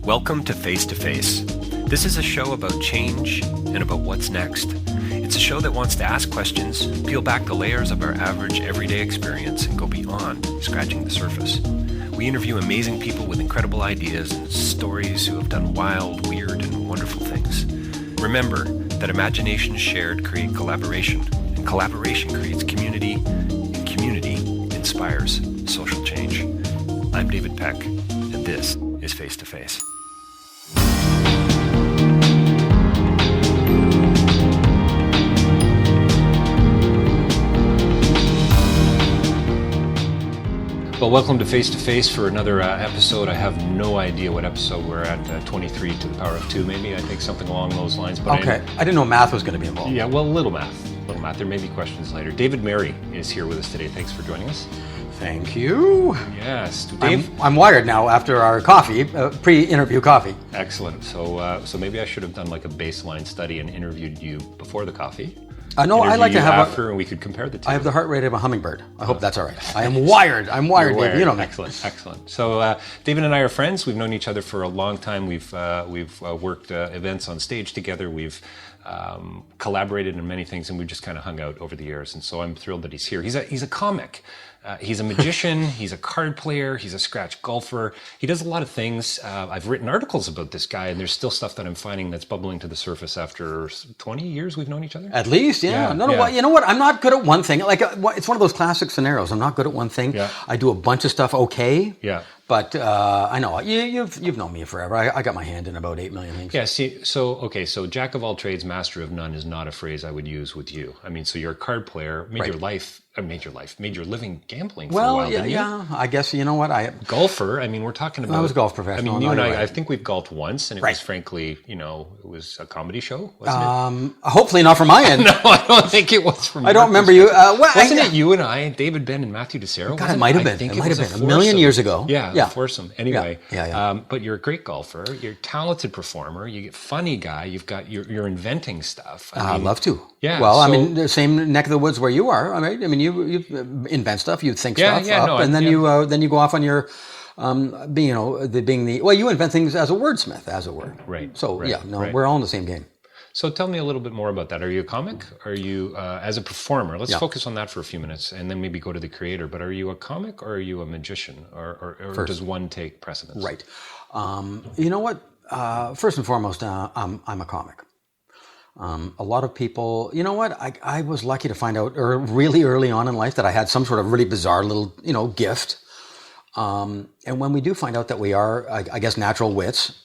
Welcome to Face to Face. This is a show about change and about what's next. It's a show that wants to ask questions, peel back the layers of our average everyday experience, and go beyond scratching the surface. We interview amazing people with incredible ideas and stories who have done wild, weird, and wonderful things. Remember that imagination shared create collaboration, and collaboration creates community, and community inspires social change. I'm David Peck, and this is Face to Face. Well, welcome to Face for another episode. I have no idea what episode we're at, 23 to the power of 2 maybe, I think something along those lines. But okay, I didn't know math was going to be involved. Yeah, well, a little math. There may be questions later. David Merry is here with us today. Thanks for joining us. Thank you. Yes. Dave? I'm wired now after our coffee, pre-interview coffee. Excellent. So maybe I should have done like a baseline study and interviewed you before the coffee. No, I like to have after, and we could compare the two. I have the heart rate of a hummingbird. I hope that's all right. I am wired. I'm wired, David. You know me. Excellent. So David and I are friends. We've known each other for a long time. We've worked events on stage together. We've collaborated in many things, and we've just kind of hung out over the years. And so I'm thrilled that he's here. He's a comic. He's a magician, he's a card player, he's a scratch golfer. He does a lot of things. I've written articles about this guy, and there's still stuff that I'm finding that's bubbling to the surface after 20 years we've known each other. At least, yeah. Well, you know what? I'm not good at one thing. Like, it's one of those classic scenarios. I'm not good at one thing. Yeah. I do a bunch of stuff okay. Yeah. But I know you've known me forever. I got my hand in about 8 million things. Yeah. See, so jack of all trades, master of none is not a phrase I would use with you. I mean, so you're a card player, made your living gambling for a while. Yeah. I guess you know what golfer. I mean, we're talking about. I was a golf professional. I mean, you and I think we've golfed once, and it was frankly, it was a comedy show, wasn't it? Hopefully not from my end. No, I don't think it was from. I don't remember you. Wasn't it you and I, David Ben, and Matthew DeCero? God, it might have been. It might have been a million years ago. Yeah. Foursome. Anyway, yeah. But you're a great golfer. You're a talented performer. You're a funny guy. You're inventing stuff. I'd love to. Yeah. Well, I mean, the same neck of the woods where you are. I mean, you invent stuff. You think stuff up, and then you go off on your, you invent things as a wordsmith, as it were. Right. So we're all in the same game. So tell me a little bit more about that. Are you a comic? Are you, as a performer, let's focus on that for a few minutes and then maybe go to the creator, but are you a comic or are you a magician or does one take precedence? Right. You know what? First and foremost, I'm a comic. A lot of people, you know what? I was lucky to find out really early on in life that I had some sort of really bizarre little, gift. And when we do find out that we are, I guess, natural wits,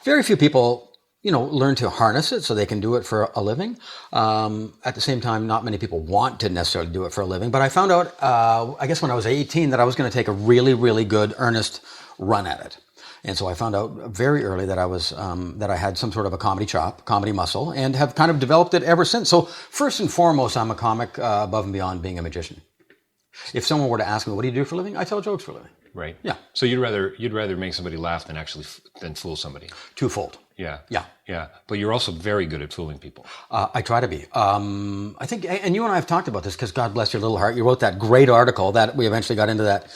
very few people learn to harness it so they can do it for a living. At the same time, not many people want to necessarily do it for a living. But I found out, I guess when I was 18, that I was going to take a really, really good, earnest run at it. And so I found out very early that I had some sort of a comedy chop, comedy muscle, and have kind of developed it ever since. So first and foremost, I'm a comic above and beyond being a magician. If someone were to ask me, what do you do for a living? I tell jokes for a living. Right. Yeah. So you'd rather make somebody laugh than fool somebody. Twofold. Yeah. Yeah. Yeah. But you're also very good at fooling people. I try to be. I think, and you and I have talked about this because God bless your little heart. You wrote that great article that we eventually got into that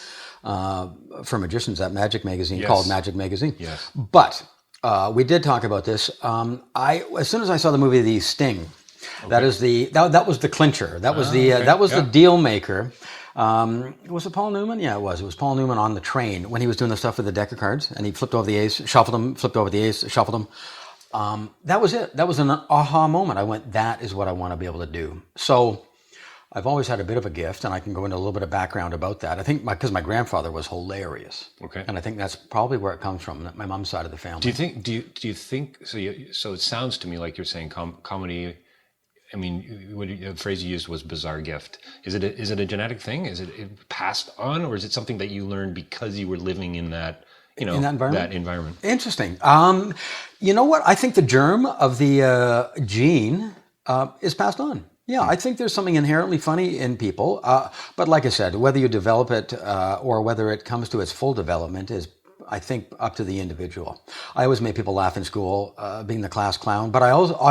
for magicians, that Magic magazine called Magic Magazine. Yes. But we did talk about this. As soon as I saw the movie The Sting, that was the clincher. That was the deal maker. Was it Paul Newman? Yeah, it was. It was Paul Newman on the train when he was doing the stuff with the deck of cards, and he flipped over the ace, shuffled them, flipped over the ace, shuffled them. That was it. That was an aha moment. I went, that is what I want to be able to do. So I've always had a bit of a gift, and I can go into a little bit of background about that. I think because my grandfather was hilarious. Okay. And I think that's probably where it comes from, my mom's side of the family. Do you think, so it sounds to me like you're saying comedy, I mean, the phrase you used was bizarre gift. Is it a genetic thing? Is it passed on, or is it something that you learned because you were living in that, in that environment? Interesting. You know what? I think the germ of the gene is passed on. Yeah, I think there's something inherently funny in people. But like I said, whether you develop it or whether it comes to its full development is, I think, up to the individual. I always made people laugh in school, being the class clown, but I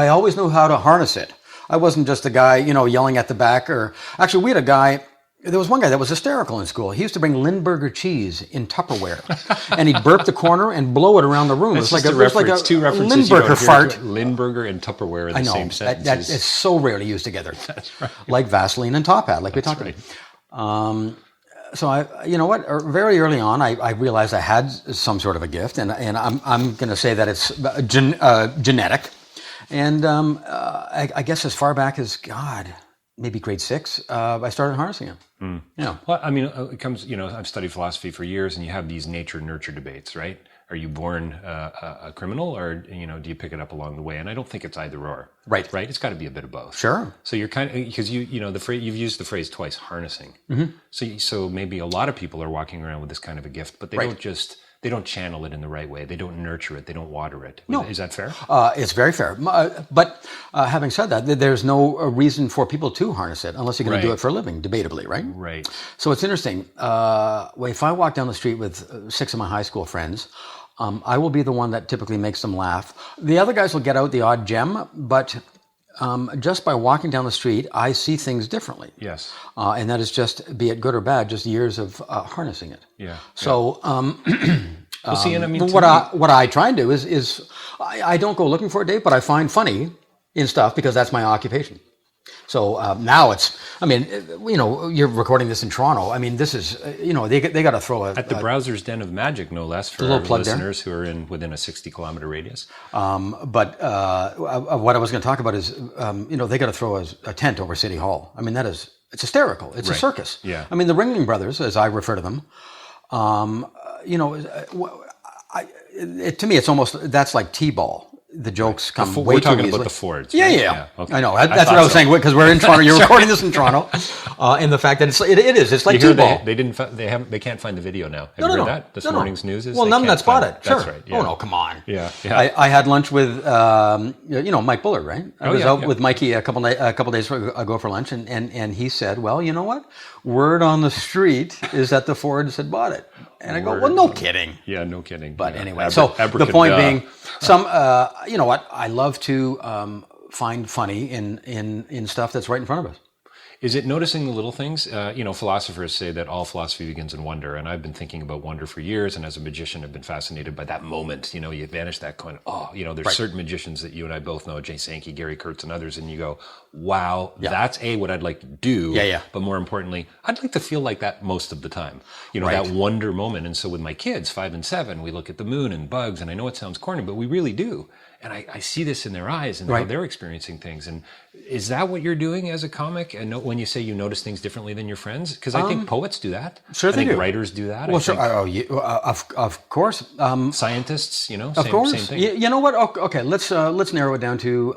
always knew how to harness it. I wasn't just a guy, yelling at the back. Or actually, we had a guy There was one guy that was hysterical in school. He used to bring Lindbergh cheese in Tupperware, and he'd burp the corner and blow it around the room. It's like two references. Lindbergh fart. Lindbergh and Tupperware in the same sentence. That is so rarely used together. That's right. Like Vaseline and Top Hat, like we talked about. So you know what? Very early on, I realized I had some sort of a gift, and I'm going to say that it's genetic. And I guess as far back as maybe grade 6, I started harnessing it. Yeah. Well, I mean, it comes. I've studied philosophy for years, and you have these nature-nurture debates, right? Are you born a criminal, or do you pick it up along the way? And I don't think it's either or. Right. It's got to be a bit of both. Sure. So you're kind of, because the phrase, you've used the phrase twice, harnessing. Mm-hmm. So maybe a lot of people are walking around with this kind of a gift, but they don't channel it in the right way. They don't nurture it. They don't water it. No. Is that fair? It's very fair. But having said that, there's no reason for people to harness it unless you're going to do it for a living, debatably, right? Right. So it's interesting. If I walk down the street with 6 of my high school friends, I will be the one that typically makes them laugh. The other guys will get out the odd gem, but just by walking down the street, I see things differently. Yes. And that is just, be it good or bad, just years of harnessing it. Yeah. So, well, see, and I mean, what I try and do is I don't go looking for a date, but I find funny in stuff because that's my occupation. So now you're recording this in Toronto. I mean, this is, they got to throw at the Browser's Den of Magic, no less, for our listeners who are within a 60-kilometer radius. But what I was going to talk about is, they got to throw a tent over City Hall. I mean, it's hysterical. It's a circus. Yeah. I mean, the Ringling Brothers, as I refer to them, to me, it's almost, that's like T-ball. The jokes come way too easily. We're talking about the Fords. Right? Yeah. Okay. I know. That's what I was saying, because we're in Toronto. You're recording this in Toronto, and the fact that it is. It's like T-ball. They can't find the video now. Have you heard that? This morning's news is. Well, none of that's bought it. Sure. That's right. Yeah. Oh no, come on. Yeah. I had lunch with Mike Bullard, right? I was out with Mikey a couple days ago for lunch, and he said, "Well, you know what? Word on the street is that the Fords had bought it." And I go, "Well, no kidding." Yeah, no kidding. But anyway, so the point being, you know what? I love to find funny in stuff that's right in front of us. Is it noticing the little things? Philosophers say that all philosophy begins in wonder, and I've been thinking about wonder for years, and as a magician, I've been fascinated by that moment. You vanish that coin. There's certain magicians that you and I both know, Jay Sankey, Gary Kurtz, and others, and you go, wow, that's what I'd like to do. Yeah. But more importantly, I'd like to feel like that most of the time. That wonder moment. And so with my kids, 5 and 7, we look at the moon and bugs, and I know it sounds corny, but we really do. And I see this in their eyes and how they're experiencing things. And is that what you're doing as a comic? And when you say you notice things differently than your friends? Because I think poets do that. Sure, they do. Writers do that. Well, sure. Of course. Scientists, of course. Same thing. You know what? Okay, let's narrow it down to,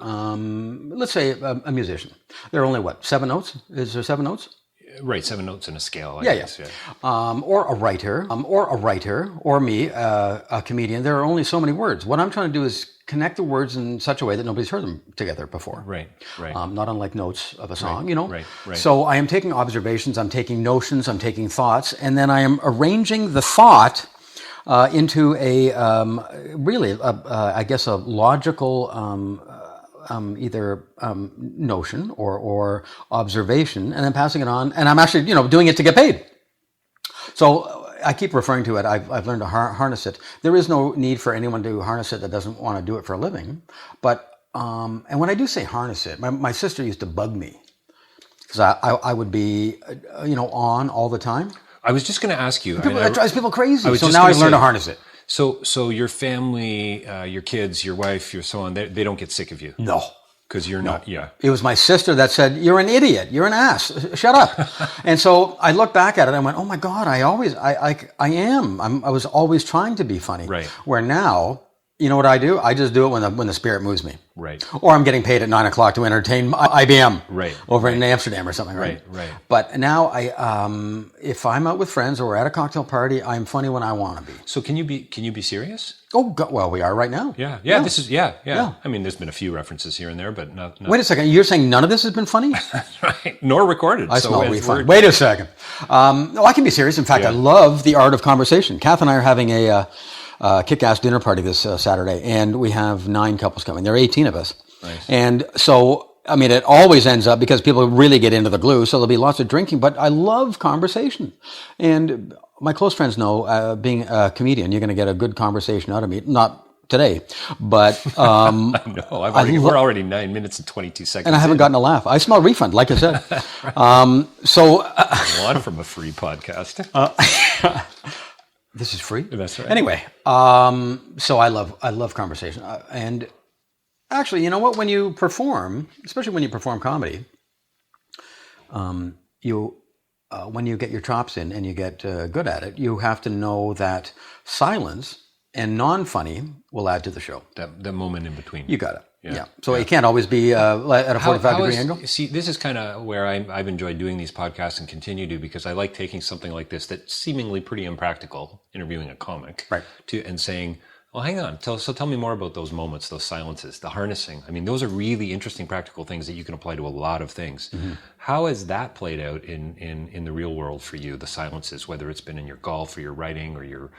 let's say a musician. There are only, 7 notes? Is there 7 notes? Right, 7 notes in a scale, I guess. Yeah. Or a writer, or me, a comedian. There are only so many words. What I'm trying to do is connect the words in such a way that nobody's heard them together before. Right. Not unlike notes of a song, Right. So I am taking observations, I'm taking notions, I'm taking thoughts, and then I am arranging the thought into I guess a logical either notion or observation, and then passing it on, and I'm actually doing it to get paid. So I keep referring to it. I've learned to harness it. There is no need for anyone to harness it that doesn't want to do it for a living. But and when I do say harness it, my sister used to bug me because I would be on all the time. I was just going to ask you. That drives people crazy. So now I've learned to harness it. So your family, your kids, your wife, your so on, they don't get sick of you? No. Because you're not, It was my sister that said, "You're an idiot. You're an ass. Shut up." And so I look back at it and I went, "Oh my God, I am. I was always trying to be funny." Right. Where now, you know what I do? I just do it when the spirit moves me. Right. Or I'm getting paid at 9:00 to entertain IBM. Right. Over in Amsterdam or something. Right. But now if I'm out with friends or at a cocktail party, I'm funny when I want to be. So can you be serious? Oh, God, well, we are right now. Yeah. This is I mean, there's been a few references here and there, but not. Wait a second. You're saying none of this has been funny? That's right. Nor recorded. I smell refund. Wait a second. No, I can be serious. In fact, I love the art of conversation. Kath and I are having a kick-ass dinner party this Saturday, and we have 9 couples coming. There are 18 of us. Nice. And so I mean, it always ends up because people really get into the glue, so there'll be lots of drinking, but I love conversation. And my close friends know, being a comedian, you're going to get a good conversation out of me. Not today, but I know. We're already 9 minutes and 22 seconds. And I haven't gotten a laugh. I smell refund, like I said. One from a free podcast. This is free? That's right. Anyway, so I love conversation. And actually, you know what? When you perform, especially when you perform comedy, when you get your chops in and you get good at it, you have to know that silence and non-funny will add to the show. That moment in between. You got it. Yeah. So it can't always be at a 45-degree angle. See, this is kind of where I've enjoyed doing these podcasts and continue to, because I like taking something like this that's seemingly pretty impractical, interviewing a comic, right, and saying, well, hang on. Tell me more about those moments, those silences, the harnessing. I mean, those are really interesting practical things that you can apply to a lot of things. Mm-hmm. How has that played out in the real world for you, the silences, whether it's been in your golf or your writing or your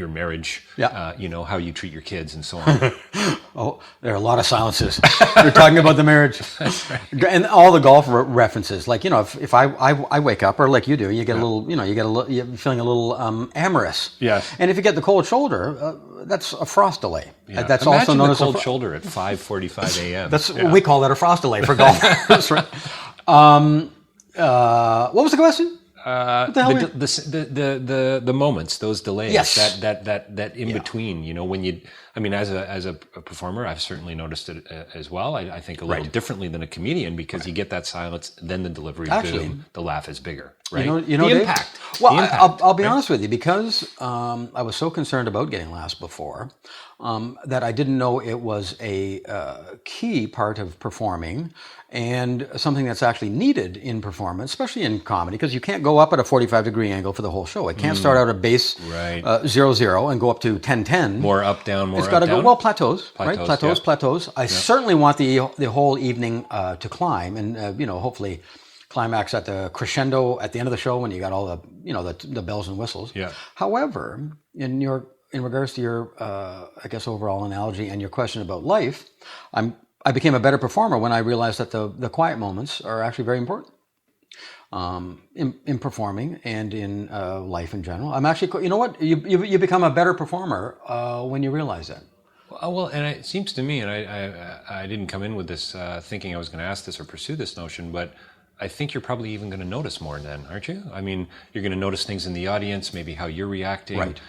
marriage, how you treat your kids and so on? Oh, there are a lot of silences. You're talking about the marriage. That's right. And all the golf references. Like, if I wake up, or like you do, you get a little, you're feeling a little amorous. Yes. And if you get the cold shoulder, that's a frost delay. Yeah. That's Imagine also known as a cold shoulder at 5:45 a.m. We call that a frost delay for golf. That's right. What was the question? The moments, those delays, yes, that in between, when you, I mean, as a performer, I've certainly noticed it as well. I think a little differently than a comedian, because you get that silence, then the delivery, boom, the laugh is bigger, right? You know, the Dave? impact. Well, the impact, I'll be honest with you, because I was so concerned about getting laughs before, that I didn't know it was a key part of performing, and something that's actually needed in performance, especially in comedy, because you can't go up at a 45-degree angle for the whole show. It can't start out at base 0-0 and go up to 10-10. More up, down, more it's got to go, plateaus, right? Plateaus. Plateaus. I certainly want the whole evening to climb, and hopefully climax at the crescendo at the end of the show when you got all the the bells and whistles. Yeah. However, in regards to your I guess overall analogy and your question about life, I became a better performer when I realized that the quiet moments are actually very important in performing and in life in general. I'm actually, you know what, you become a better performer when you realize that. Well, and it seems to me, and I didn't come in with this thinking I was going to ask this or pursue this notion, but I think you're probably even going to notice more then, aren't you? I mean, you're going to notice things in the audience, maybe how you're reacting. Right.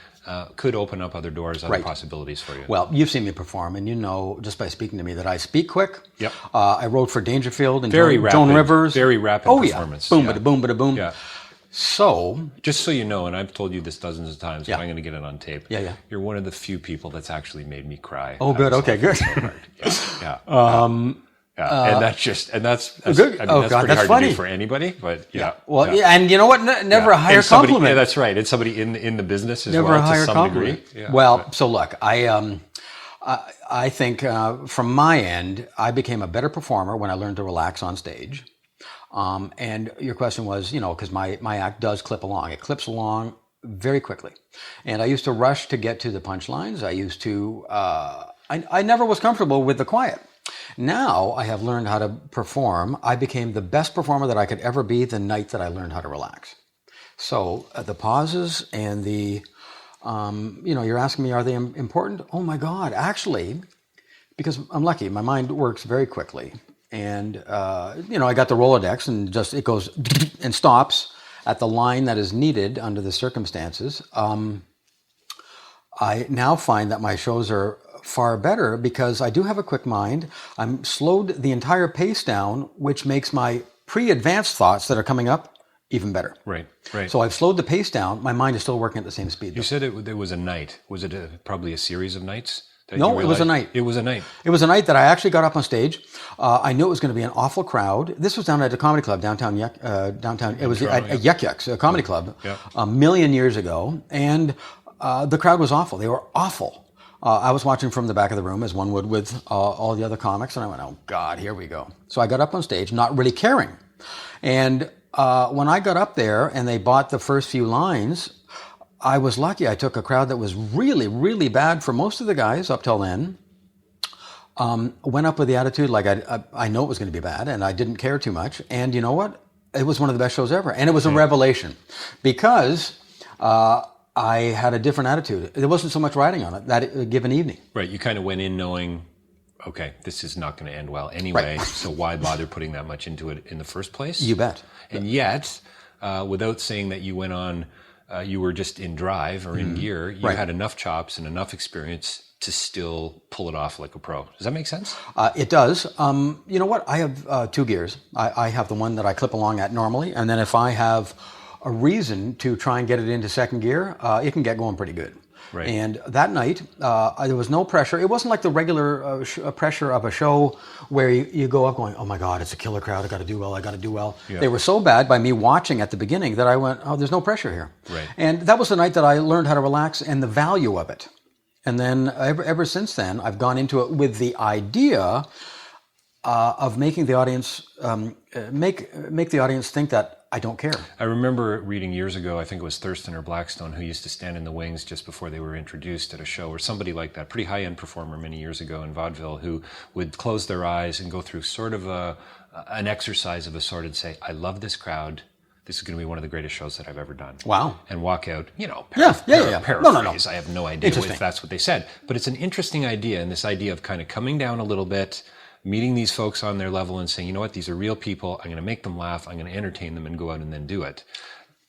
Could open up other doors, other possibilities for you. Well, you've seen me perform, and you know just by speaking to me that I speak quick. Yep. I wrote for Dangerfield and Joan Rivers. Very rapid performance. Boom, bada boom, bada boom. Yeah. So, just so you know, and I've told you this dozens of times, but I'm going to get it on tape. Yeah. You're one of the few people that's actually made me cry. Oh, good. Okay, good. And that's good. I mean, that's pretty hard funny to do for anybody, but Well, and you know what? Never a higher compliment. Yeah, that's right. It's somebody in the business as never well, a higher to some compliment. degree. Yeah. Well, so look, I think from my end, I became a better performer when I learned to relax on stage. And your question was, because my act does clip along. It clips along very quickly. And I used to rush to get to the punchlines. I used to, I never was comfortable with the quiet. Now I have learned how to perform. I became the best performer that I could ever be the night that I learned how to relax. So the pauses and the, you're asking me, are they important? Oh my God, actually, because I'm lucky. My mind works very quickly. And, I got the Rolodex and just it goes and stops at the line that is needed under the circumstances. I now find that my shows are far better because I do have a quick mind. I'm slowed the entire pace down, which makes my pre-advanced thoughts that are coming up even better. Right. So I've slowed the pace down. My mind is still working at the same speed. You said it was a night. Was it probably a series of nights? No, it was a night. It was a night. It was a night that I actually got up on stage. I knew it was going to be an awful crowd. This was down at a comedy club downtown. It was at Yuck Yucks, a comedy club, a million years ago. And the crowd was awful. They were awful. I was watching from the back of the room, as one would with all the other comics, and I went, oh, God, here we go. So I got up on stage, not really caring. And when I got up there and they bought the first few lines, I was lucky. I took a crowd that was really, really bad for most of the guys up till then. Went up with the attitude like I know it was going to be bad, and I didn't care too much. And you know what? It was one of the best shows ever, and it was a revelation because I had a different attitude. There wasn't so much riding on it that given evening. Right. You kind of went in knowing, okay, this is not going to end well anyway, so why bother putting that much into it in the first place? You bet. And yet, without saying that you went on, you were just in drive or in gear, you had enough chops and enough experience to still pull it off like a pro. Does that make sense? It does. You know what? I have 2 gears. I have the one that I clip along at normally, and then if I have a reason to try and get it into second gear, it can get going pretty good. Right. And that night, there was no pressure. It wasn't like the regular pressure of a show where you go up going, oh my God, it's a killer crowd. I got to do well. Yeah. They were so bad by me watching at the beginning that I went, oh, there's no pressure here. Right. And that was the night that I learned how to relax and the value of it. And then ever since then, I've gone into it with the idea of making the audience, make the audience think that I don't care. I remember reading years ago, I think it was Thurston or Blackstone, who used to stand in the wings just before they were introduced at a show, or somebody like that, pretty high-end performer many years ago in vaudeville, who would close their eyes and go through sort of an exercise of a sort and say, I love this crowd. This is going to be one of the greatest shows that I've ever done. Wow. And walk out, paraphrase. No. I have no idea if that's what they said. But it's an interesting idea, and this idea of kind of coming down a little bit, meeting these folks on their level and saying, you know what, these are real people. I'm going to make them laugh. I'm going to entertain them and go out and then do it.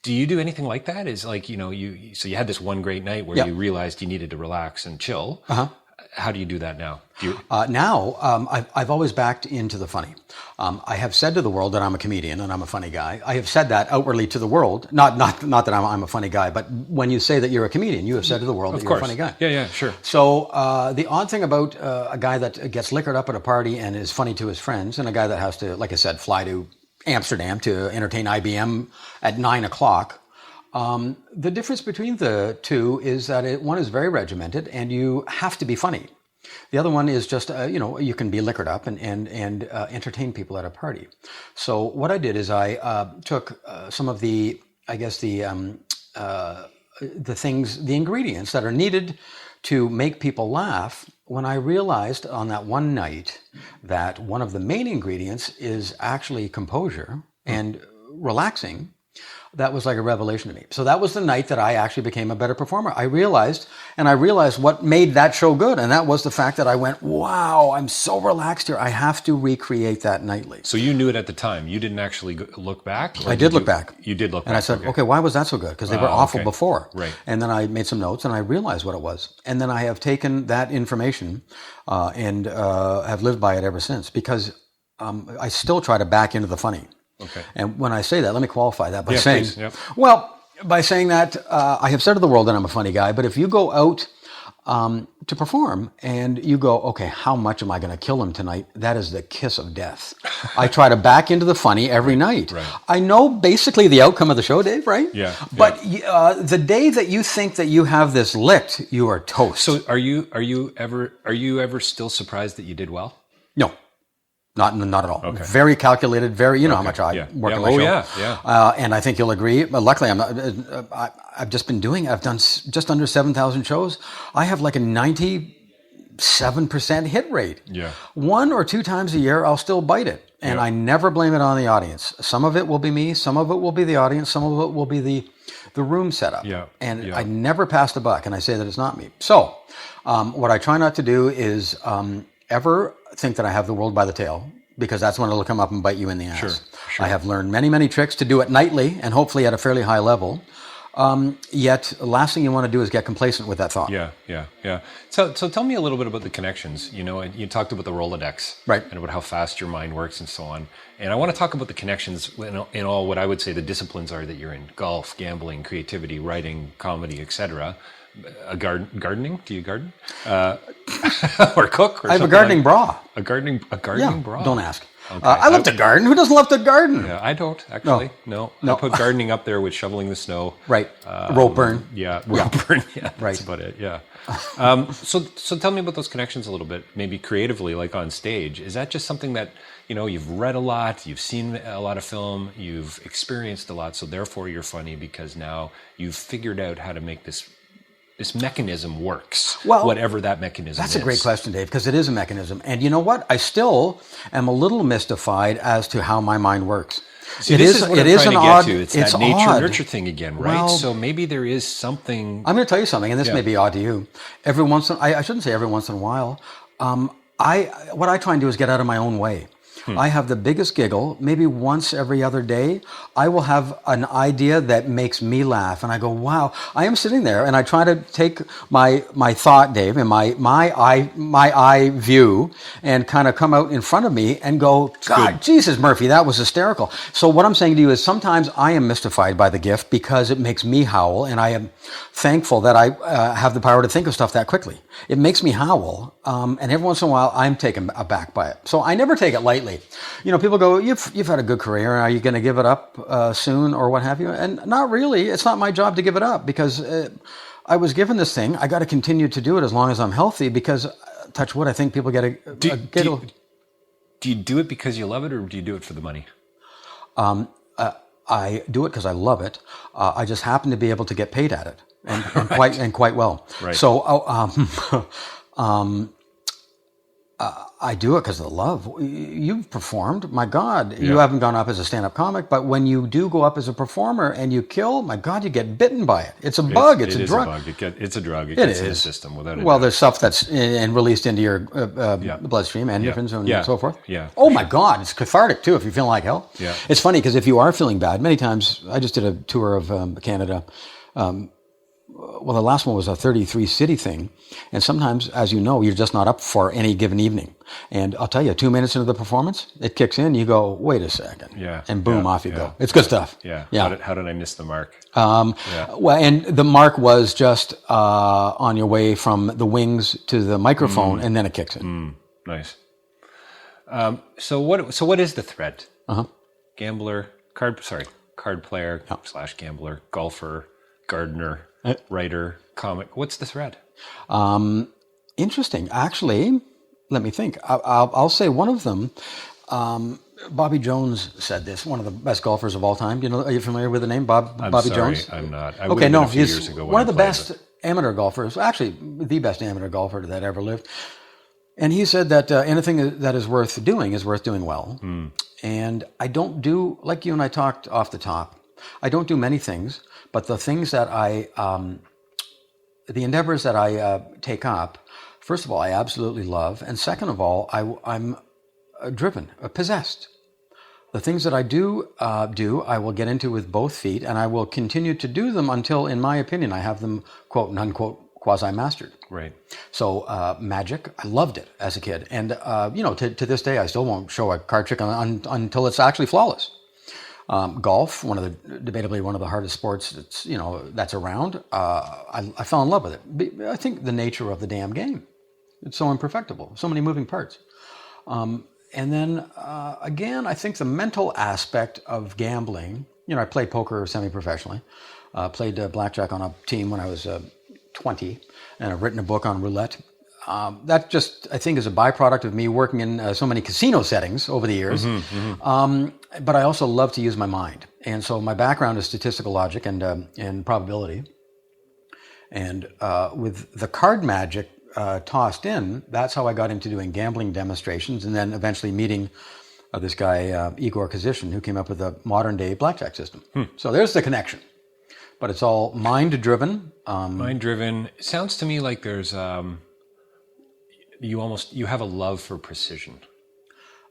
Do you do anything like that? Is like, so you had this one great night where you realized you needed to relax and chill. Uh-huh. How do you do that now? I've always backed into the funny. I have said to the world that I'm a comedian and I'm a funny guy. I have said that outwardly to the world. Not that I'm a funny guy, but when you say that you're a comedian, you have said to the world that you're a funny guy. Yeah, sure. So the odd thing about a guy that gets liquored up at a party and is funny to his friends, and a guy that has to, like I said, fly to Amsterdam to entertain IBM at 9:00. The difference between the two is that one is very regimented and you have to be funny. The other one is just, you can be liquored up and entertain people at a party. So what I did is I took some of the ingredients that are needed to make people laugh when I realized on that one night that one of the main ingredients is actually composure and relaxing. That was like a revelation to me. So that was the night that I actually became a better performer. I realized what made that show good. And that was the fact that I went, wow, I'm so relaxed here. I have to recreate that nightly. So you knew it at the time. You didn't actually look back? I did look back. You did look back. And I said, okay, why was that so good? Because they were awful before. Right. And then I made some notes and I realized what it was. And then I have taken that information and have lived by it ever since because I still try to back into the funny. Okay. And when I say that, let me qualify that by by saying that I have said to the world that I'm a funny guy, but if you go out to perform and you go, okay, how much am I going to kill him tonight? That is the kiss of death. I try to back into the funny every night. Right. I know basically the outcome of the show, Dave, right? Yeah. But the day that you think that you have this licked, you are toast. So are you ever still surprised that you did well? No. Not at all. Okay. Very calculated. Very, how much I work on my show. Yeah. And I think you'll agree. But luckily, I've just been doing. I've done just under 7,000 shows. I have like a 97% hit rate. Yeah. 1 or 2 times a year, I'll still bite it, and I never blame it on the audience. Some of it will be me. Some of it will be the audience. Some of it will be the room setup. Yeah. And I never pass the buck, and I say that it's not me. So, what I try not to do is ever think that I have the world by the tail, because that's when it'll come up and bite you in the ass. Sure. I have learned many, many tricks to do it nightly and hopefully at a fairly high level. Yet the last thing you want to do is get complacent with that thought. Yeah. So tell me a little bit about the connections. You talked about the Rolodex, right? And about how fast your mind works and so on. And I want to talk about the connections in all what I would say the disciplines are that you're in: golf, gambling, creativity, writing, comedy, etc. Gardening? Do you garden? Or cook? Or I have a gardening bra. A gardening bra? Don't ask. Okay. I love to garden. Who doesn't love to garden? Yeah, I don't, actually. No. I put gardening up there with shoveling the snow. Right. Rope burn. Yeah, rope burn. Yeah, right. That's about it, yeah. So tell me about those connections a little bit, maybe creatively, like on stage. Is that just something that, you've read a lot, you've seen a lot of film, you've experienced a lot, so therefore you're funny because now you've figured out how to make this this mechanism works, Well, whatever that mechanism is? That's a great question, Dave, because it is a mechanism. And you know what? I still am a little mystified as to how my mind works. See, this is what I'm trying to get to. It's that nature-nurture thing again, right? Well, so maybe there is something... I'm going to tell you something, and this may be odd to you. I shouldn't say every once in a while. What I try and do is get out of my own way. I have the biggest giggle. Maybe once every other day, I will have an idea that makes me laugh, and I go, "Wow!" I am sitting there, and I try to take my thought, Dave, and my eye view, and kind of come out in front of me and go, "God, Jesus, Murphy, that was hysterical." So what I'm saying to you is, sometimes I am mystified by the gift because it makes me howl, and I am thankful that I have the power to think of stuff that quickly. It makes me howl, and every once in a while, I'm taken aback by it. So I never take it lightly. You know, people go, you've had a good career, are you going to give it up soon or what have you? And not really. It's not my job to give it up because I was given this thing. I got to continue to do it as long as I'm healthy because, touch wood, I think people get a giggle. Do you do it because you love it or do you do it for the money? I do it because I love it. I just happen to be able to get paid at it and quite well. Right. So I do it because of the love. You've performed, my God. You haven't gone up as a stand-up comic, but when you do go up as a performer and you kill, my God, you get bitten by it. It's a bug. It's a drug. It's a drug. It gets in the system without a doubt. There's stuff that's released into your bloodstream, endorphins and so forth. Yeah. Oh my God, it's cathartic too if you're feeling like hell. Yeah. It's funny because if you are feeling bad, many times, I just did a tour of Canada. The last one was a 33-city thing. And sometimes, as you know, you're just not up for any given evening. And I'll tell you, 2 minutes into the performance, it kicks in, you go, wait a second. Yeah. And boom, off you go. It's good stuff. Yeah. Yeah. How did I miss the mark? Well, and the mark was just on your way from the wings to the microphone, and then it kicks in. Nice. So what is the thread? Gambler, card player / gambler, golfer, gardener, writer, comic. What's the thread? Interesting. Actually, let me think. I'll say one of them. Bobby Jones said this. One of the best golfers of all time. Are you familiar with the name Bobby Jones? I'm not. He's one of the best amateur golfers. Actually, the best amateur golfer that ever lived. And he said that anything that is worth doing is worth doing well. And I don't do, like you and I talked off the top, I don't do many things, but the things that the endeavors that I take up, first of all, I absolutely love. And second of all, I'm driven, possessed. The things that I do, I will get into with both feet, and I will continue to do them until, in my opinion, I have them, quote and unquote, quasi-mastered. Right. So magic, I loved it as a kid. And, to this day, I still won't show a card trick until it's actually flawless. Golf, debatably one of the hardest sports that's around. I fell in love with it. I think the nature of the damn game. It's so imperfectible, so many moving parts. And then, again, I think the mental aspect of gambling, I played poker semi-professionally, played blackjack on a team when I was 20, and I've written a book on roulette. That just, I think, is a byproduct of me working in so many casino settings over the years. But I also love to use my mind. And so my background is statistical logic and probability. And with the card magic tossed in, that's how I got into doing gambling demonstrations and then eventually meeting this guy, Igor Kazishin, who came up with a modern-day blackjack system. So there's the connection. But it's all mind-driven. Mind-driven. It sounds to me like there's... you have a love for precision.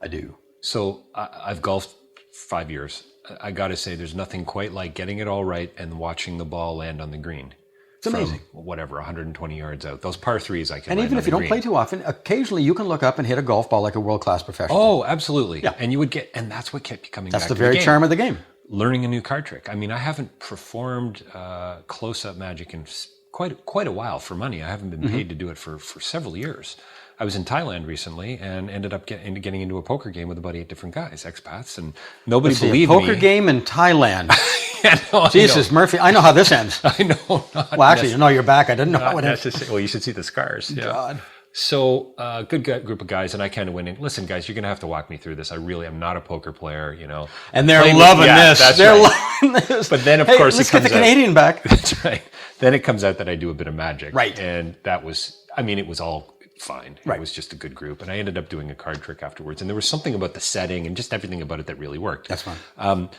I do. So I've golfed 5 years. I got to say, there's nothing quite like getting it all right and watching the ball land on the green. It's amazing. From, 120 yards out. Those par threes I can. And even if you don't play too often, occasionally you can look up and hit a golf ball like a world-class professional. Oh, absolutely. Yeah. And you would get, and that's what kept you coming back. That's the very charm of the game. Learning a new card trick. I mean, I haven't performed close-up magic in quite a while for money. I haven't been paid to do it for several years. I was in Thailand recently and ended up getting into a poker game with about 8 different guys, expats, and nobody believed me. A poker game in Thailand. No, Jesus, Murphy, I know how this ends. I know. Well, actually, you're back. I didn't know how it ends. Well, you should see the scars. Yeah. God. So good group of guys, and I kind of went in. Listen, guys, you're going to have to walk me through this. I really am not a poker player, And they're loving this. They're loving this. But then, of course, let's get the Canadian back. That's right. Then it comes out that I do a bit of magic. Right. And that was, it was all fine. Right. It was just a good group. And I ended up doing a card trick afterwards. And there was something about the setting and just everything about it that really worked. That's fine.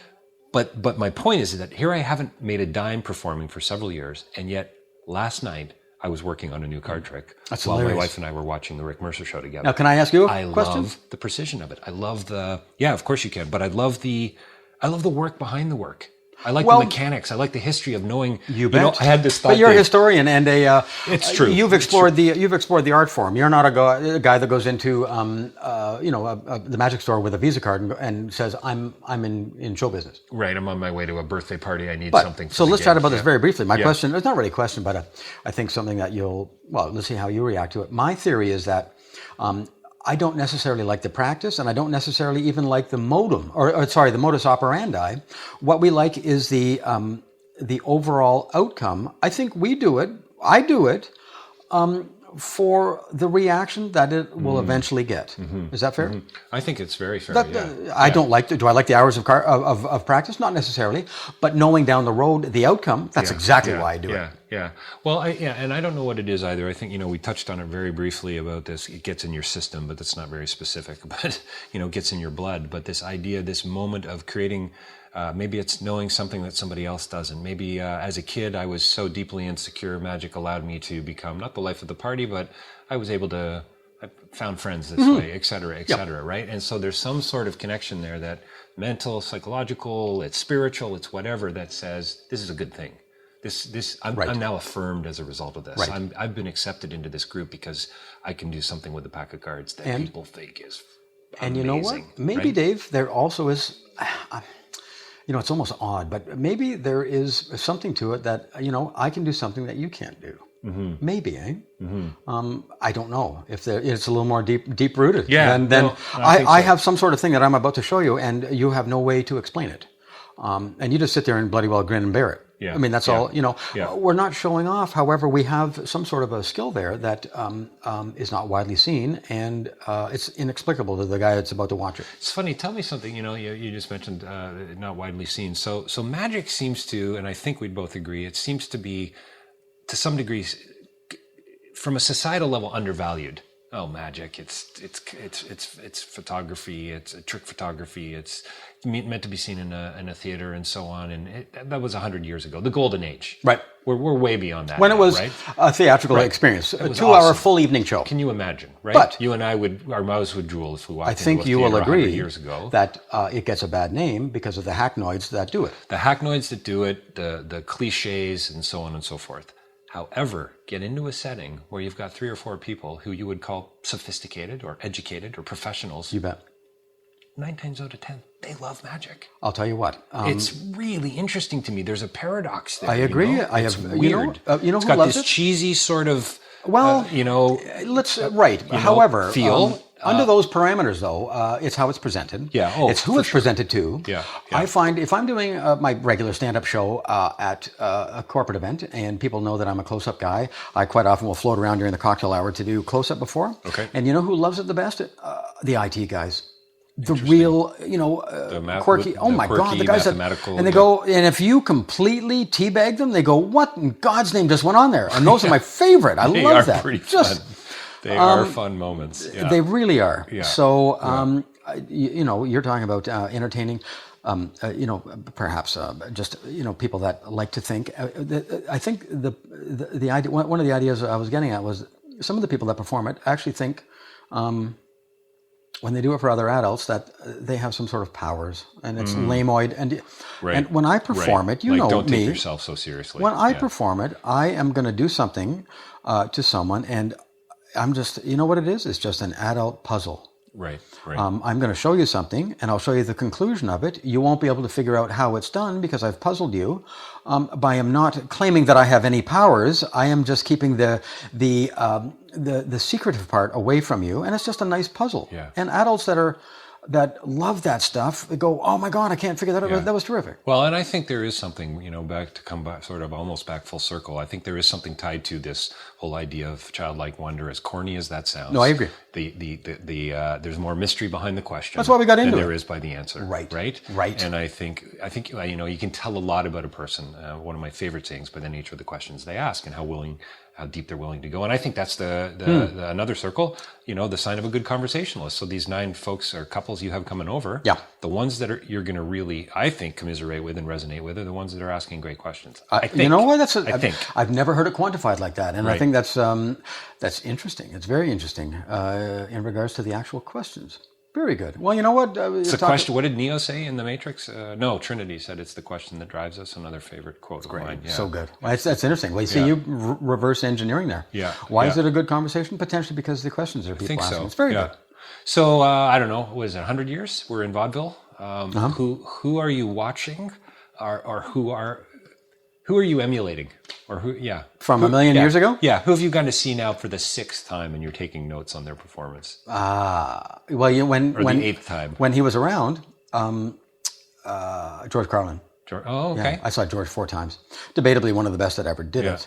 But my point is that here I haven't made a dime performing for several years. And yet last night, I was working on a new card trick while hilarious. my wife and I were watching the Rick Mercer show together. Now, can I ask you a question? I love the precision of it. I love of course you can, but I love the work behind the work. I like the mechanics. I like the history of knowing. You bet. I had this thought. But you're a historian, and it's true. You've explored the art form. You're not a guy that goes into the magic store with a Visa card and says, "I'm in show business." Right. I'm on my way to a birthday party. I need something. So let's chat about this very briefly. My question, it's not really a question, but I think something that let's see how you react to it. My theory is that I don't necessarily like the practice, and I don't necessarily even like the the modus operandi. What we like is the overall outcome. I think we do it. I do it for the reaction that it will eventually get. Mm-hmm. Is that fair? Mm-hmm. I think it's very fair. I don't like. Do I like the hours of practice? Not necessarily, but knowing down the road the outcome. That's exactly why I do it. Yeah. Well, and I don't know what it is either. I think, we touched on it very briefly about this. It gets in your system, but that's not very specific. But, gets in your blood. But this idea, this moment of creating, maybe it's knowing something that somebody else doesn't. Maybe as a kid, I was so deeply insecure. Magic allowed me to become not the life of the party, but I was able to, I found friends this way, et cetera, right? And so there's some sort of connection there that mental, psychological, it's spiritual, it's whatever that says this is a good thing. I'm now affirmed as a result of this. Right. I've been accepted into this group because I can do something with the pack of cards that people think is amazing. And you know what? Maybe, Dave, there also is, it's almost odd, but maybe there is something to it that, I can do something that you can't do. Mm-hmm. Maybe, eh? Mm-hmm. I don't know if it's a little more deep rooted. Yeah. Then I have some sort of thing that I'm about to show you, and you have no way to explain it. And you just sit there and bloody well grin and bear it. Yeah. I mean, that's all, We're not showing off. However, we have some sort of a skill there that is not widely seen, and it's inexplicable to the guy that's about to watch it. It's funny. Tell me something, you just mentioned not widely seen. So magic seems to, and I think we'd both agree, it seems to be, to some degree, from a societal level, undervalued. Oh, magic! It's photography. It's a trick photography. It's meant to be seen in a theater and so on. And that was 100 years ago, the golden age. Right. We're way beyond that. When now, it was right? a theatrical experience, a 2-hour awesome. full evening show. Can you imagine? Right. But you and I our mouths would drool if we walked. I think you will agree years ago. that it gets a bad name because of the hacknoids that do it. The hacknoids that do it, the cliches, and so on and so forth. However, get into a setting where you've got 3 or 4 people who you would call sophisticated or educated or professionals. You bet. 9 times out of 10, they love magic. I'll tell you what. It's really interesting to me. There's a paradox there. I agree. It's weird. It's who got loves this it? cheesy sort of, However, feel. Under those parameters, though, it's how it's presented. Yeah. It's who it's presented to. Yeah. I find if I'm doing my regular stand-up show at a corporate event and people know that I'm a close-up guy, I quite often will float around during the cocktail hour to do close-up before. Okay. And you know who loves it the best? The IT guys. The real, quirky. Oh my God, the guys that, and they go, and if you completely teabag them, they go, "What in God's name just went on there?" And those are my favorite. I love that. Pretty fun. They are fun moments. Yeah. They really are. Yeah. So, you're talking about entertaining. Perhaps just people that like to think. I think the idea. One of the ideas I was getting at was some of the people that perform it actually think. When they do it for other adults, that they have some sort of powers, and it's lameoid. And when I perform it, don't me. Take yourself so seriously. When I perform it, I am going to do something to someone, and I'm just, what it is? It's just an adult puzzle. Right. I'm going to show you something, and I'll show you the conclusion of it. You won't be able to figure out how it's done because I've puzzled you. But I am not claiming that I have any powers. I am just keeping the secretive part away from you, and it's just a nice puzzle. Yeah. And adults that are that love that stuff. They go, oh my God, I can't figure that out. Yeah. That was terrific. Well, and I think there is something, back to come back, sort of almost back full circle. I think there is something tied to this whole idea of childlike wonder, as corny as that sounds. No, I agree. There's more mystery behind the question. That's why we got into than it. there is by the answer. Right. Right. And I think you can tell a lot about a person. One of my favorite things by the nature of the questions they ask and how deep they're willing to go. And I think that's the another circle, the sign of a good conversationalist. So these 9 folks or couples you have coming over, the ones that you're going to really, I think, commiserate with and resonate with are the ones that are asking great questions. I think. You know what? I've never heard it quantified like that. And I think that's interesting. It's very interesting in regards to the actual questions. Very good. Well, you know what? It's the question. What did Neo say in The Matrix? No, Trinity said it's the question that drives us. Another favorite quote of mine. Yeah. So good. Well, that's interesting. Well, you see, you reverse engineering there. Yeah. Why is it a good conversation? Potentially because the questions are people asking. So. It's very good. So I don't know. What is it? 100 years? We're in vaudeville. Who are you watching, or who are you emulating, or who? Yeah. From a million years ago? Yeah. Who have you gone to see now for the 6th time, and you're taking notes on their performance? Well, the 8th time when he was around, George Carlin. Oh, okay. Yeah, I saw George 4 times. Debatably one of the best that ever did it.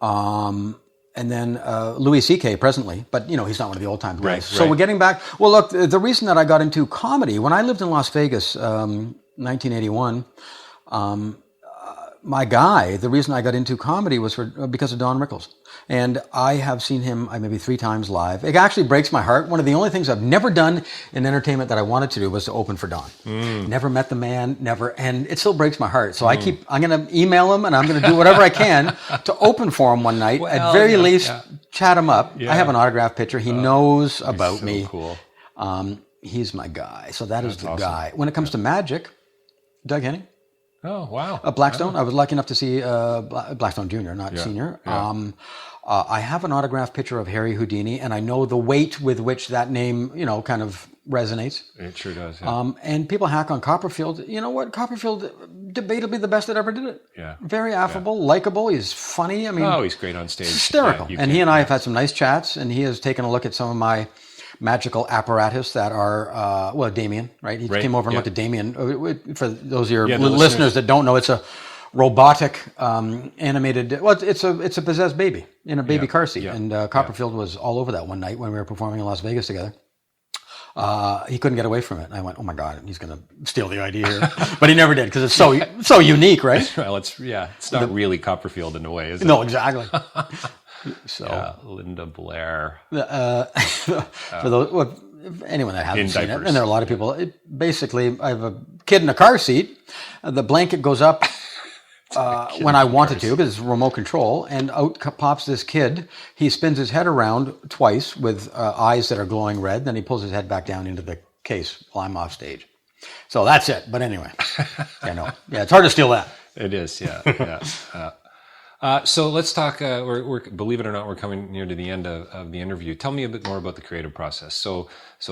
And then Louis C.K. presently, but he's not one of the old time guys. Right, so we're getting back. Well, look, the reason that I got into comedy when I lived in Las Vegas, 1981. The reason I got into comedy was because of Don Rickles. And I have seen him maybe 3 times live. It actually breaks my heart. One of the only things I've never done in entertainment that I wanted to do was to open for Don. Never met the man, never. And it still breaks my heart. So I'm going to email him and I'm going to do whatever I can to open for him one night. At very least, chat him up. Yeah. I have an autograph picture. He knows about me. Cool. He's my guy. So that's the awesome guy. When it comes to magic, Doug Henning. Oh, wow. Blackstone. I was lucky enough to see Blackstone Jr., not Senior. Yeah. I have an autographed picture of Harry Houdini, and I know the weight with which that name, kind of resonates. It sure does, yeah. And people hack on Copperfield. You know what? Copperfield, debatably the best that ever did it. Yeah. Very affable, likable. He's funny. I mean, he's great on stage. Hysterical. And he and I have had some nice chats, and he has taken a look at some of my magical apparatus that are, Damien, right? He came over and looked at Damien. For those of your listeners that don't know, it's a robotic, animated, it's a possessed baby in a baby car seat. And Copperfield was all over that one night when we were performing in Las Vegas together. He couldn't get away from it. And I went, oh my God, he's going to steal the idea here. But he never did because it's so unique, right? Well, it's not really Copperfield in a way, is it? No, exactly. So Linda Blair. For those, anyone that hasn't seen it, and there are a lot of people. Basically, I have a kid in a car seat. The blanket goes up when I wanted to because it's remote control, and out pops this kid. He spins his head around twice with eyes that are glowing red. Then he pulls his head back down into the case while I'm off stage. So that's it. But anyway, it's hard to steal that. It is, yeah. So let's talk, believe it or not, we're coming near to the end of the interview. Tell me a bit more about the creative process. So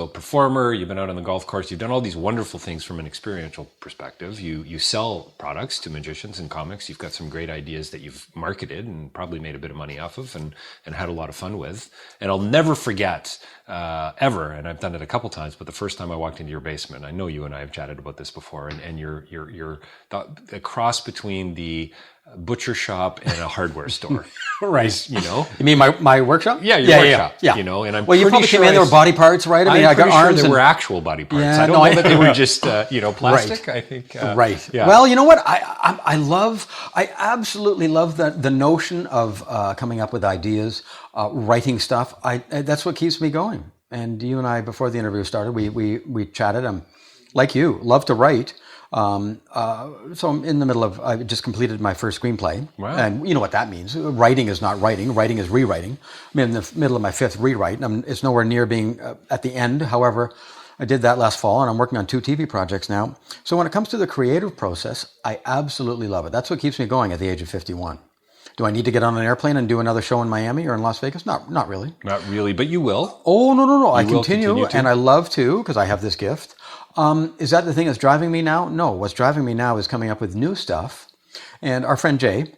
performer, you've been out on the golf course, you've done all these wonderful things from an experiential perspective. You sell products to magicians and comics. You've got some great ideas that you've marketed and probably made a bit of money off of and had a lot of fun with. And I'll never forget, ever, and I've done it a couple times, but the first time I walked into your basement, I know you and I have chatted about this before, and you're the cross between the butcher shop and a hardware store. Right. You mean my workshop? Yeah, your workshop. Yeah. And I'm you probably came in, there were body parts, right? I mean, I got arms. There were actual body parts. I don't know that they were just, plastic. Right. I think. Right. Yeah. Well, you know what? I absolutely love the notion of coming up with ideas, writing stuff. That's what keeps me going. And you and I, before the interview started, we chatted. I'm like you, love to write. So I'm in the middle of, I just completed my first screenplay. Wow. And you know what that means. Writing is not writing. Writing is rewriting. I'm in the middle of my 5th rewrite. It's nowhere near being at the end. However, I did that last fall and I'm working on 2 TV projects now. So when it comes to the creative process, I absolutely love it. That's what keeps me going at the age of 51. Do I need to get on an airplane and do another show in Miami or in Las Vegas? Not really. Not really, but you will. Oh, no. I continue and I love to because I have this gift. Is that the thing that's driving me now? No, what's driving me now is coming up with new stuff. And our friend Jay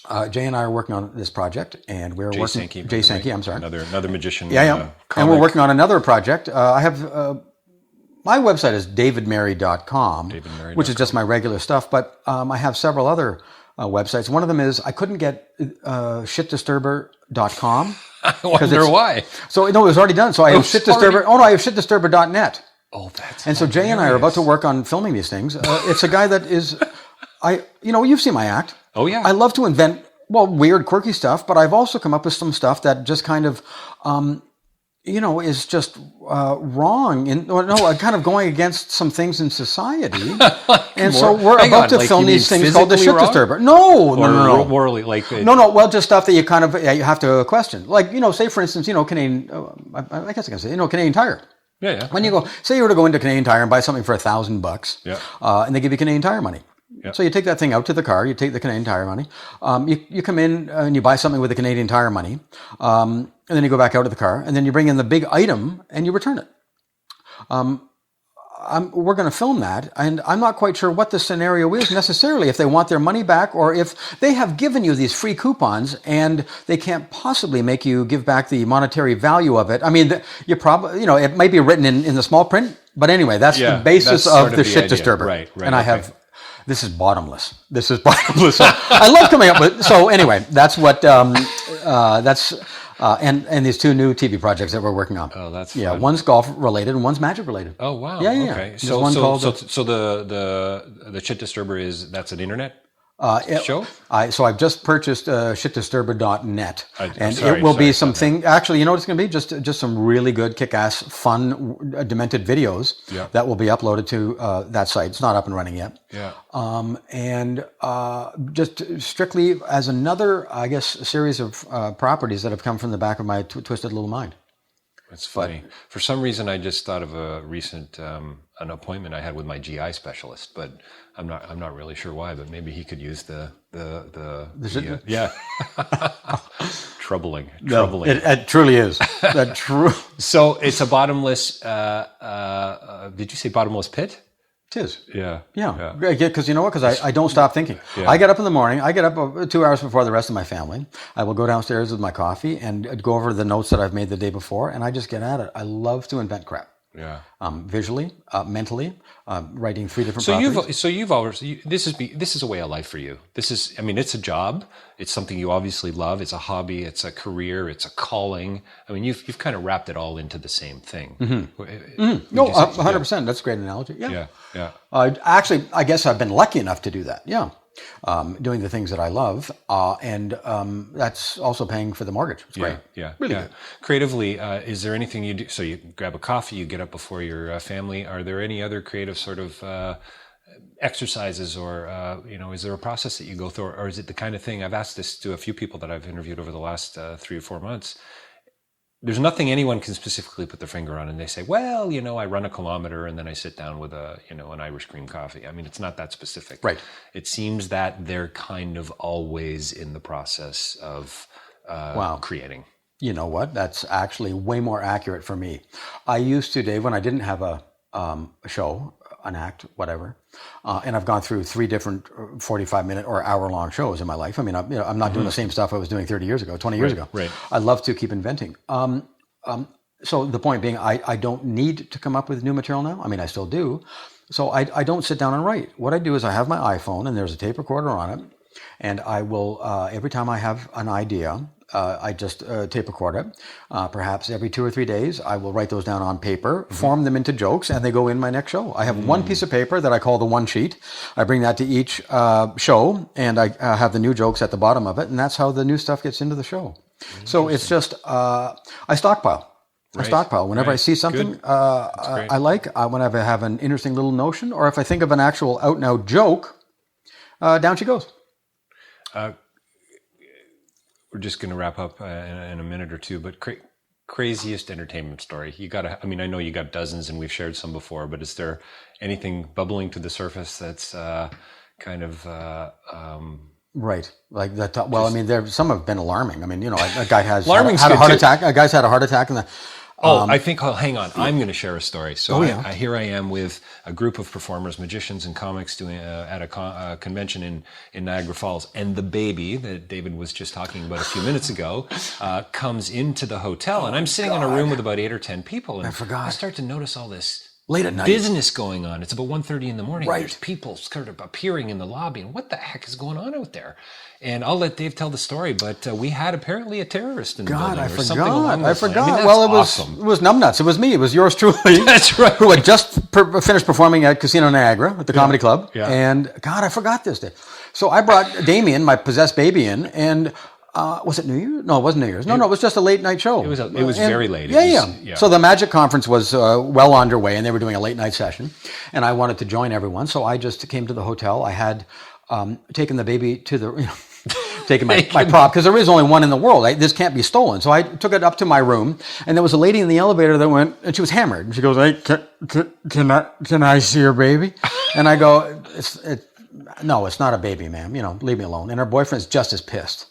and I are working on this project, and we're working. Jay Sankey, I'm sorry. Another magician. Yeah. And we're working on another project. I have my website is davidmerry.com, which is just my regular stuff. But I have several other websites. One of them is I couldn't get shitdisturber.com. I wonder why. So no, it was already done. So I have shitdisturber. Oh no, I have shitdisturber.net. Oh, that's and so Jay and I are about to work on filming these things. It's a guy that is, you've seen my act. Oh yeah. I love to invent weird, quirky stuff, but I've also come up with some stuff that just kind of, is just wrong. Kind of going against some things in society. And so we're about to film these things called the Shit Disturber. No. Morally, like no. Just stuff that you kind of you have to question. Like say for instance, Canadian. I guess I can say Canadian Tire. Yeah. When you say you were to go into Canadian Tire and buy something for $1,000, and they give you Canadian Tire money. Yeah. So you take that thing out to the car, you take the Canadian Tire money, you come in and you buy something with the Canadian Tire money, and then you go back out of the car, and then you bring in the big item and you return it. We're going to film that, and I'm not quite sure what the scenario is necessarily, if they want their money back or if they have given you these free coupons and they can't possibly make you give back the monetary value of it. I mean, you probably, it might be written in the small print, but anyway, that's the basis of the Shit Disturber. Right. And I have... This is bottomless. I love coming up with. So anyway, that's what. And these two new TV projects that we're working on. Oh, that's fun. One's golf related and one's magic related. Oh wow. Yeah. Okay. So the Shit Disturber that's an internet show. So I've just purchased shitdisturber.net, and it will be something. Actually, you know what it's going to be? Just some really good, kick-ass, fun, demented videos that will be uploaded to that site. It's not up and running yet. Yeah. And just strictly as another, I guess, series of properties that have come from the back of my twisted little mind. That's funny. For some reason, I just thought of a recent an appointment I had with my GI specialist, but I'm not really sure why. But maybe he could use the troubling. No, it truly is. So it's a bottomless. Did you say bottomless pit? It is. Yeah. Because you know what? Because I don't stop thinking. Yeah. I get up in the morning. I get up 2 hours before the rest of my family. I will go downstairs with my coffee and go over the notes that I've made the day before, and I just get at it. I love to invent crap. Yeah. Visually, mentally, writing 3 different properties. You've always this is a way of life for you. It's a job. It's something you obviously love. It's a hobby. It's a career. It's a calling. I mean, you've kind of wrapped it all into the same thing. Mm-hmm. No, 100%. That's a great analogy. Yeah. Actually, I guess I've been lucky enough to do that. Yeah. Doing the things that I love, and that's also paying for the mortgage. It's great. Really good. Creatively, is there anything you do? So you grab a coffee, you get up before your family. Are there any other creative sort of exercises, or is there a process that you go through, or is it the kind of thing? I've asked this to a few people that I've interviewed over the last 3 or 4 months. There's nothing anyone can specifically put their finger on, and they say, well, I run a kilometer and then I sit down with an Irish cream coffee. I mean, it's not that specific. Right. It seems that they're kind of always in the process of creating. You know what? That's actually way more accurate for me. I used to, Dave, when I didn't have a show, an act, whatever, and I've gone through 3 different 45-minute or hour-long shows in my life. I mean, I'm not doing the same stuff I was doing 30 years ago, 20 years ago. Right. I love to keep inventing. So the point being, I don't need to come up with new material now. I mean, I still do. So I don't sit down and write. What I do is I have my iPhone, and there's a tape recorder on it, and I will, every time I have an idea, I just tape record it. Perhaps every 2 or 3 days, I will write those down on paper, form them into jokes, and they go in my next show. I have one piece of paper that I call the one sheet. I bring that to each show, and I have the new jokes at the bottom of it, and that's how the new stuff gets into the show. So it's just, I stockpile. Right. I stockpile. Whenever I see something I like, whenever I have an interesting little notion, or if I think of an actual out-and-out joke, down she goes. We're just going to wrap up in a minute or two, but craziest entertainment story. I know you got dozens and we've shared some before, but is there anything bubbling to the surface that's kind of... Right. Like that. Some have been alarming. I mean, a guy has had a heart attack. A guy's had a heart attack in the... I think, hang on. I'm going to share a story. So here I am with a group of performers, magicians and comics doing at a convention in Niagara Falls. And the baby that David was just talking about a few minutes ago comes into the hotel. And I'm sitting in a room with about 8 or 10 people. And I forgot. I start to notice all this late at night. Business going on. It's about 1:30 in the morning. Right. There's people sort of appearing in the lobby. And what the heck is going on out there? And I'll let Dave tell the story, but we had apparently a terrorist in the building. I or something along forgot. those lines. I mean, Well, it awesome. was numbnuts. It was me. It was yours truly. That's right. Who had just finished performing at Casino Niagara at the Comedy Club. Yeah. And God, I forgot this day. So I brought Damien, my possessed baby, in, and was it New Year's? No, it wasn't New Year's. No, it was just a late night show. It was very late. Yeah. So the Magic Conference was well underway, and they were doing a late night session, and I wanted to join everyone, so I just came to the hotel. I had taken the baby to the, taken my prop, because there is only one in the world. This can't be stolen. So I took it up to my room, and there was a lady in the elevator that went, and she was hammered. And she goes, "Hey, can I see your baby?" And I go, "No, it's not a baby, ma'am. Leave me alone." And her boyfriend's just as pissed.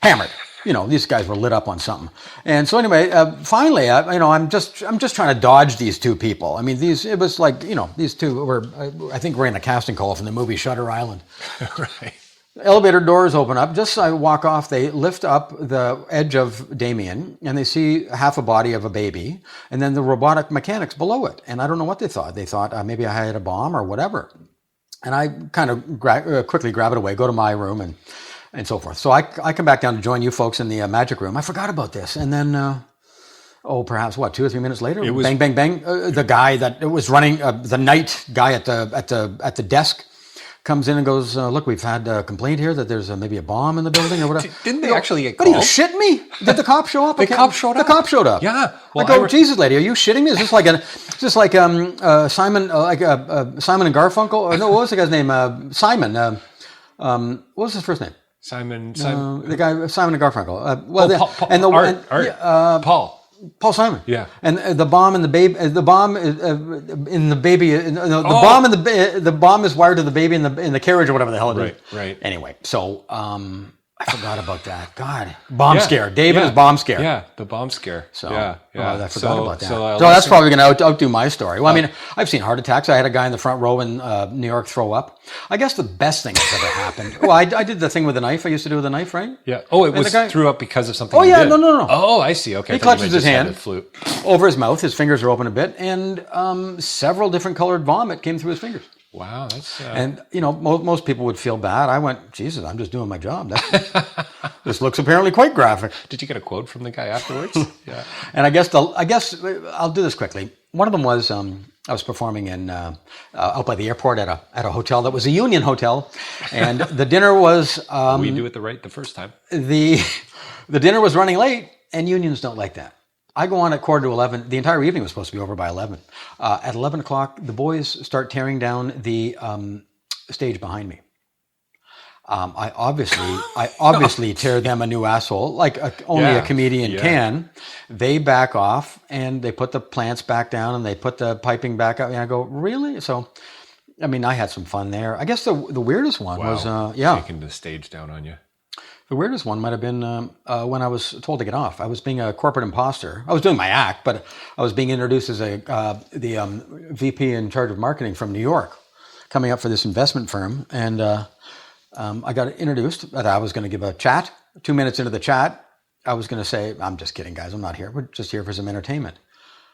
Hammered. These guys were lit up on something. And so anyway, finally, I'm just trying to dodge these two people. I mean, it was like, these two were, I think we're in a casting call from the movie Shutter Island. Right. Elevator doors open up. Just as I walk off, they lift up the edge of Damien, and they see half a body of a baby, and then the robotic mechanics below it. And I don't know what they thought. They thought maybe I had a bomb or whatever. And I kind of quickly grab it away, go to my room, and so forth. So I come back down to join you folks in the magic room. I forgot about this. And then, perhaps 2 or 3 minutes later, it was, bang, bang, bang. The guy that was running, the night guy at the desk, comes in and goes, "Look, we've had a complaint here that there's maybe a bomb in the building or whatever." Didn't they actually get called? What, are you shitting me? Did the cop show up? The cop showed up? The cop showed up. Yeah. Well, I go, "Jesus, lady, are you shitting me? Is this like Simon, Simon and Garfunkel? Or no, what was the guy's name? Simon. What was his first name? Simon. The guy, Simon and Garfunkel. Paul. Paul Simon. Yeah. And the bomb and the baby, the bomb in the baby, bomb in the bomb is wired to the baby in the carriage or whatever the hell it is. Right. Anyway, so I forgot about that. God, bomb scare. David is bomb scare. Yeah, the bomb scare. So I forgot about that. So that's probably going to outdo my story. Well, I mean, I've seen heart attacks. I had a guy in the front row in New York throw up. I guess the best thing that's ever happened. Well, I did the thing with the knife. I used to do with the knife, right? Yeah. Oh, it was threw up because of something. Oh yeah, you did. no. Oh, I see. Okay. He clutches his hand over his mouth. His fingers are open a bit, and several different colored vomit came through his fingers. Wow, that's... And, most people would feel bad. I went, Jesus, I'm just doing my job. This looks apparently quite graphic. Did you get a quote from the guy afterwards? Yeah. And I guess I'll do this quickly. One of them was I was performing in out by the airport at a hotel that was a union hotel, and the dinner was... we do it the first time. The dinner was running late, and unions don't like that. I go on at 11:15. The entire evening was supposed to be over by 11. At 11 o'clock, the boys start tearing down the stage behind me. I obviously tear them a new asshole, like only a comedian can. They back off, and they put the plants back down, and they put the piping back up. And I go, really? So, I mean, I had some fun there. I guess the weirdest one was taking the stage down on you. The weirdest one might have been when I was told to get off. I was being a corporate imposter. I was doing my act, but I was being introduced as the VP in charge of marketing from New York, coming up for this investment firm. And I got introduced that I was going to give a chat. 2 minutes into the chat, I was going to say, "I'm just kidding, guys. I'm not here. We're just here for some entertainment."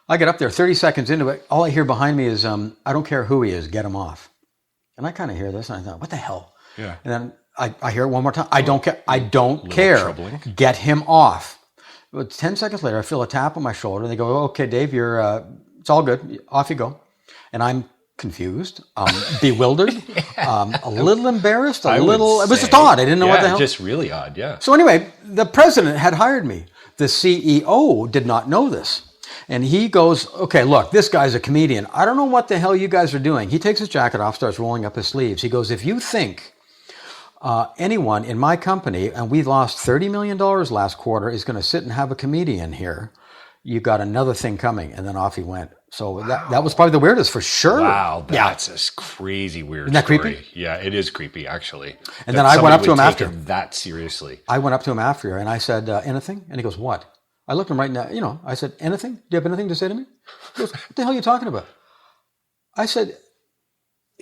I get up there, 30 seconds into it. All I hear behind me is, "I don't care who he is. Get him off." And I kind of hear this, and I thought, what the hell? Yeah. And then I hear it one more time. I don't care. I don't care. Troubling. Get him off. But 10 seconds later, I feel a tap on my shoulder. They go, "Okay, Dave, it's all good. Off you go." And I'm confused, bewildered, a little embarrassed, it was just odd. I didn't know what the hell. Just really odd, yeah. So anyway, the president had hired me. The CEO did not know this. And he goes, "Okay, look, this guy's a comedian. I don't know what the hell you guys are doing." He takes his jacket off, starts rolling up his sleeves. He goes, "If you think anyone in my company, and we lost $30 million last quarter, is going to sit and have a comedian here, you got another thing coming." And then off he went. So that was probably the weirdest for sure. Wow, that's a crazy weird Isn't that story. Creepy? Yeah, it is creepy, actually. And then I went up to him after. That seriously. I went up to him after, and I said, "Anything?" And he goes, "What?" I looked him right now. I said, "Anything? Do you have anything to say to me?" He goes, "What the hell are you talking about?" I said,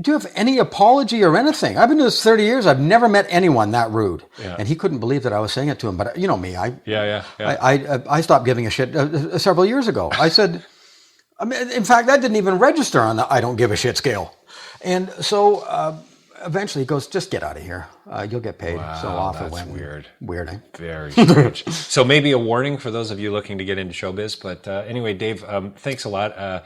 "Do you have any apology or anything? I've been doing this 30 years. I've never met anyone that rude." Yeah. And he couldn't believe that I was saying it to him. But you know me. Yeah. I stopped giving a shit several years ago. I said, I mean, in fact, that didn't even register on the I don't give a shit scale. And so eventually he goes, just get out of here. You'll get paid. Wow, so off it that's went. Weird. Weird, eh? Very strange. So maybe a warning for those of you looking to get into showbiz. But anyway, Dave, thanks a lot.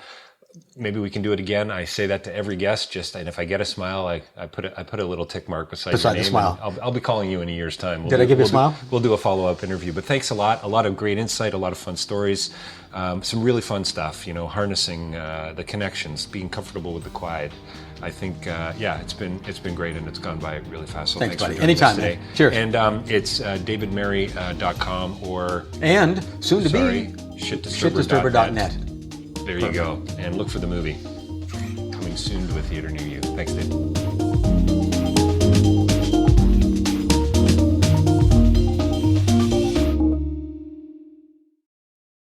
Maybe we can do it again. I say that to every guest. And if I get a smile, I put a little tick mark beside your name. The smile. I'll be calling you in a year's time. Did I give you a smile? We'll do a follow-up interview. But thanks a lot. A lot of great insight. A lot of fun stories. Some really fun stuff. Harnessing the connections, being comfortable with the quiet. I think, it's been great, and it's gone by really fast. So thanks buddy. For joining us today. Man. Cheers. And it's davidmerry.com or and soon to be shitdisturber.net. There you go. And look for the movie coming soon to a theater near you. Thanks, Dave.